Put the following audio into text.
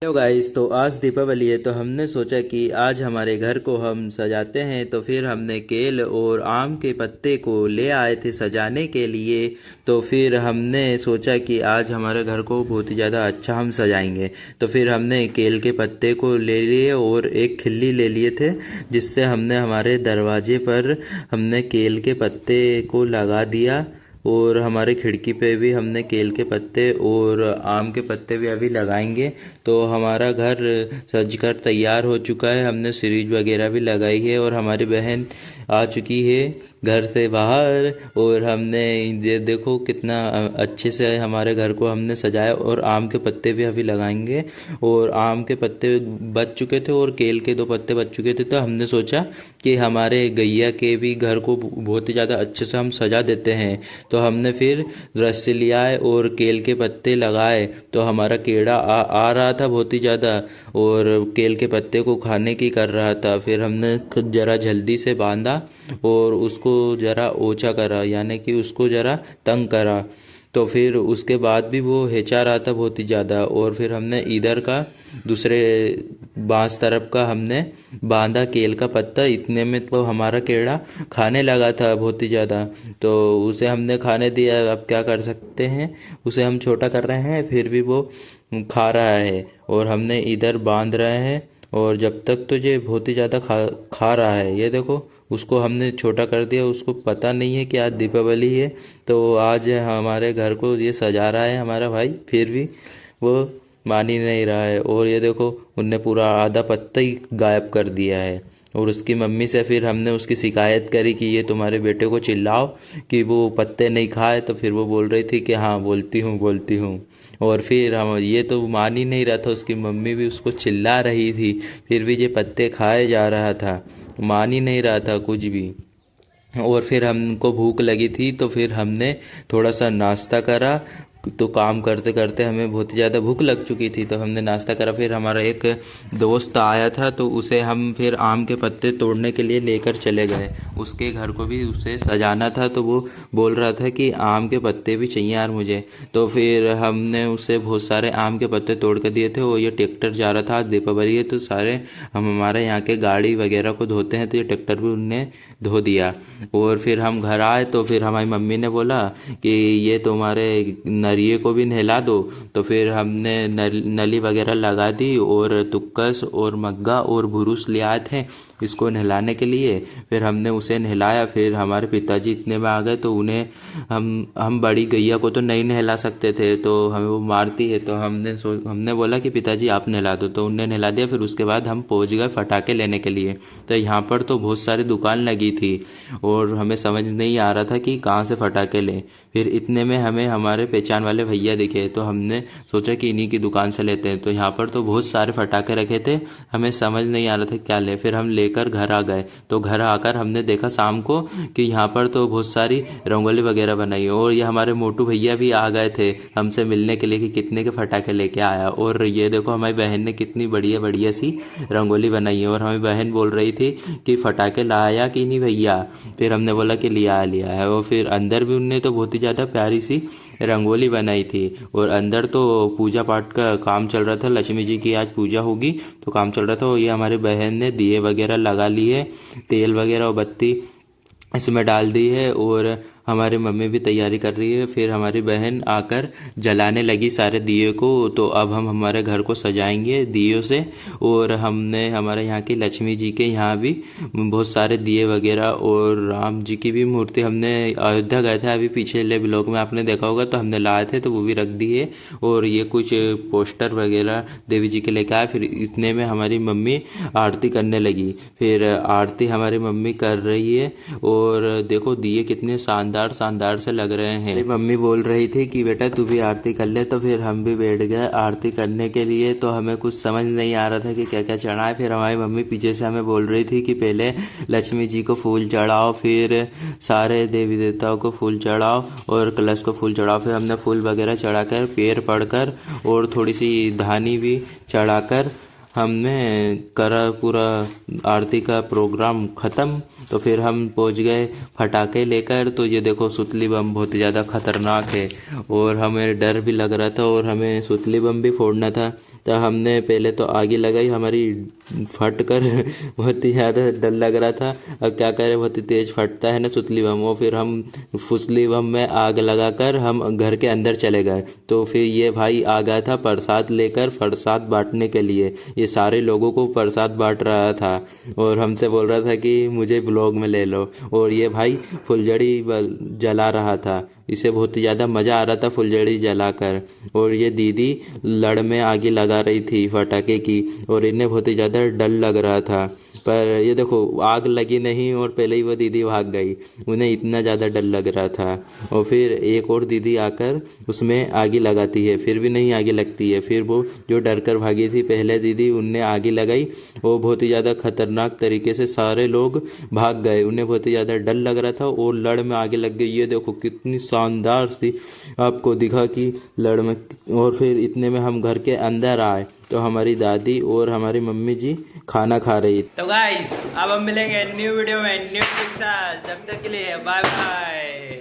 Hello guys. तो आज दीपावली है तो हमने सोचा कि आज हमारे घर को हम सजाते हैं। तो फिर हमने केल और आम के पत्ते को ले आए थे सजाने के लिए। तो फिर हमने सोचा कि आज हमारे घर को बहुत ही ज़्यादा अच्छा हम सजाएंगे। तो फिर हमने केल के पत्ते को ले लिए और एक खिल्ली ले लिए थे, जिससे हमने हमारे दरवाजे पर हमने केल के पत्ते को लगा दिया। और हमारे खिड़की पे भी हमने केल के पत्ते और आम के पत्ते भी अभी लगाएंगे। तो हमारा घर सज कर तैयार हो चुका है। हमने सीरीज वगैरह भी लगाई है और हमारी बहन आ चुकी है घर से बाहर। और हमने ये देखो कितना अच्छे से हमारे घर को हमने सजाया। और आम के पत्ते भी अभी लगाएंगे। और आम के पत्ते बच चुके थे और केल के 2 पत्ते बच चुके थे, तो हमने सोचा कि हमारे गैया के भी घर को बहुत ही ज़्यादा अच्छे से हम सजा देते हैं। तो हमने फिर रस्सी लियाए और केल के पत्ते लगाए। तो हमारा कीड़ा आ रहा था बहुत ही ज़्यादा और केल के पत्ते को खाने की कर रहा था। फिर हमने खुद ज़रा जल्दी से बांधा और उसको ज़रा ओछा करा, यानी कि उसको ज़रा तंग करा। तो फिर उसके बाद भी वो हिचा रहा था बहुत ही ज़्यादा। और फिर हमने इधर का दूसरे बांस तरफ का हमने बांधा केल का पत्ता। इतने में तो हमारा कीड़ा खाने लगा था बहुत ही ज़्यादा। तो उसे हमने खाने दिया। अब क्या कर सकते हैं, उसे हम छोटा कर रहे हैं फिर भी वो खा रहा है। और हमने इधर बांध रहे हैं और जब तक तो ये बहुत ही ज़्यादा खा खा रहा है। ये देखो, उसको हमने छोटा कर दिया। उसको पता नहीं है कि आज दीपावली है, तो आज हमारे घर को ये सजा रहा है हमारा भाई, फिर भी वो मान ही नहीं रहा है। और ये देखो, उनने पूरा आधा पत्ता ही गायब कर दिया है। और उसकी मम्मी से फिर हमने उसकी शिकायत करी कि ये तुम्हारे बेटे को चिल्लाओ कि वो पत्ते नहीं खाए। तो फिर वो बोल रही थी कि हाँ, बोलती हूँ बोलती हूँ। और फिर हम ये तो मान ही नहीं रहा था, उसकी मम्मी भी उसको चिल्ला रही थी, फिर भी ये पत्ते खाए जा रहा था, मान ही नहीं रहा था कुछ भी। और फिर हमको भूख लगी थी तो फिर हमने थोड़ा सा नाश्ता करा। तो काम करते करते हमें बहुत ही ज़्यादा भूख लग चुकी थी, तो हमने नाश्ता करा। फिर हमारा एक दोस्त आया था, तो उसे हम फिर आम के पत्ते तोड़ने के लिए लेकर चले गए। उसके घर को भी उसे सजाना था, तो वो बोल रहा था कि आम के पत्ते भी चाहिए यार मुझे। तो फिर हमने उसे बहुत सारे आम के पत्ते तोड़ कर दिए थे। और ये ट्रैक्टर जा रहा था, दीपावली है तो सारे हम हमारे यहाँ के गाड़ी वगैरह को धोते हैं, तो ये ट्रैक्टर भी उनने धो दिया। और फिर हम घर आए तो फिर हमारी मम्मी ने बोला कि ये तुम्हारे नरिये को भी नहला दो। तो फिर हमने नली वगैरह लगा दी और तुक्कस और मग्गा और बुरुश ले आए थे इसको नहलाने के लिए। फिर हमने उसे नहलाया। फिर हमारे पिताजी इतने में आ गए, तो उन्हें हम बड़ी गैया को तो नहीं नहला सकते थे, तो हमें वो मारती है। तो हमने बोला कि पिताजी आप नहला दो, तो उनने नहला दिया। फिर उसके बाद हम पहुंच गए फटाके लेने के लिए। तो यहाँ पर तो बहुत सारी दुकान लगी थी और हमें समझ नहीं आ रहा था कि कहाँ से फटाके लें। फिर इतने में हमें हमारे पहचान वाले भैया दिखे, तो हमने सोचा कि इन्हीं की दुकान से लेते हैं। तो यहाँ पर तो बहुत सारे फटाके रखे थे, हमें समझ नहीं आ रहा था क्या ले। फिर हम लेकर घर आ गए। तो घर आकर हमने देखा शाम को कि यहाँ पर तो बहुत सारी रंगोली वगैरह बनाई। और ये हमारे मोटू भैया भी आ गए थे हमसे मिलने के लिए कि कितने के फटाके लेके आया। और ये देखो, हमारी बहन ने कितनी बढ़िया बढ़िया सी रंगोली बनाई है। और हमारी बहन बोल रही थी कि फटाके लाया कि नहीं भैया। फिर हमने बोला कि लिया है। और फिर अंदर भी उनने तो बहुत ही ज़्यादा प्यारी सी रंगोली बनाई थी। और अंदर तो पूजा पाठ का काम चल रहा था, लक्ष्मी जी की आज पूजा होगी तो काम चल रहा था। और ये हमारी बहन ने दिए वगैरह लगा लिए, तेल वगैरह और बत्ती इसमें डाल दी है। और हमारी मम्मी भी तैयारी कर रही है। फिर हमारी बहन आकर जलाने लगी सारे दिए को। तो अब हम हमारे घर को सजाएंगे दियों से। और हमने हमारे यहाँ की लक्ष्मी जी के यहाँ भी बहुत सारे दिए वगैरह और राम जी की भी मूर्ति हमने अयोध्या गए थे अभी पिछले ब्लॉग में आपने देखा होगा, तो हमने लाए थे तो वो भी रख दिए। और ये कुछ पोस्टर वगैरह देवी जी के लेके आए। फिर इतने में हमारी मम्मी आरती करने लगी। फिर आरती हमारी मम्मी कर रही है। और देखो दिए कितने शानदार शानदार से लग रहे हैं। मेरी मम्मी बोल रही थी कि बेटा तू भी आरती कर ले। तो फिर हम भी बैठ गए आरती करने के लिए। तो हमें कुछ समझ नहीं आ रहा था कि क्या क्या चढ़ाएं। फिर हमारी मम्मी पीछे से हमें बोल रही थी कि पहले लक्ष्मी जी को फूल चढ़ाओ, फिर सारे देवी देवताओं को फूल चढ़ाओ और कलश को फूल चढ़ाओ। फिर हमने फूल वगैरह चढ़ाकर, पैर पड़कर और थोड़ी सी धानी भी चढ़ाकर हमने करा पूरा आरती का प्रोग्राम ख़त्म। तो फिर हम पहुंच गए फटाके लेकर। तो ये देखो, सुतली बम बहुत ज़्यादा ख़तरनाक है और हमें डर भी लग रहा था और हमें सुतली बम भी फोड़ना था। तो हमने पहले तो आग लगाई, हमारी फट कर बहुत ही ज़्यादा डर लग रहा था। अब क्या करें, बहुत ही तेज़ फटता है ना सुतली बम, वो फिर हम फुसली बम में आग लगाकर हम घर के अंदर चले गए। तो फिर ये भाई आ गया था प्रसाद लेकर, प्रसाद बांटने के लिए। ये सारे लोगों को प्रसाद बांट रहा था और हमसे बोल रहा था कि मुझे ब्लॉग में ले लो। और ये भाई फुलझड़ी जला रहा था, इसे बहुत ही ज़्यादा मज़ा आ रहा था फुलझड़ी जलाकर। और ये दीदी लड़ में आगे लगा रही थी पटाखे की और इन्हें बहुत ही ज़्यादा डर लग रहा था। पर ये देखो आग लगी नहीं और पहले ही वो दीदी भाग गई, उन्हें इतना ज़्यादा डर लग रहा था। और फिर एक और दीदी आकर उसमें आगे लगाती है, फिर भी नहीं आगे लगती है। फिर वो जो डर कर भागी थी पहले दीदी, उनने आगे लगाई। वो बहुत ही ज़्यादा खतरनाक तरीके से सारे लोग भाग गए, उन्हें बहुत ही ज़्यादा डर लग रहा था और लड़ में आगे लग गई। ये देखो कितनी शानदार सी आपको दिखा कि लड़ में। और फिर इतने में हम घर के अंदर आए तो हमारी दादी और हमारी मम्मी जी खाना खा रही। तो गाइस अब हम मिलेंगे न्यू वीडियो में न्यू के साथ, तब तक के लिए बाय बाय।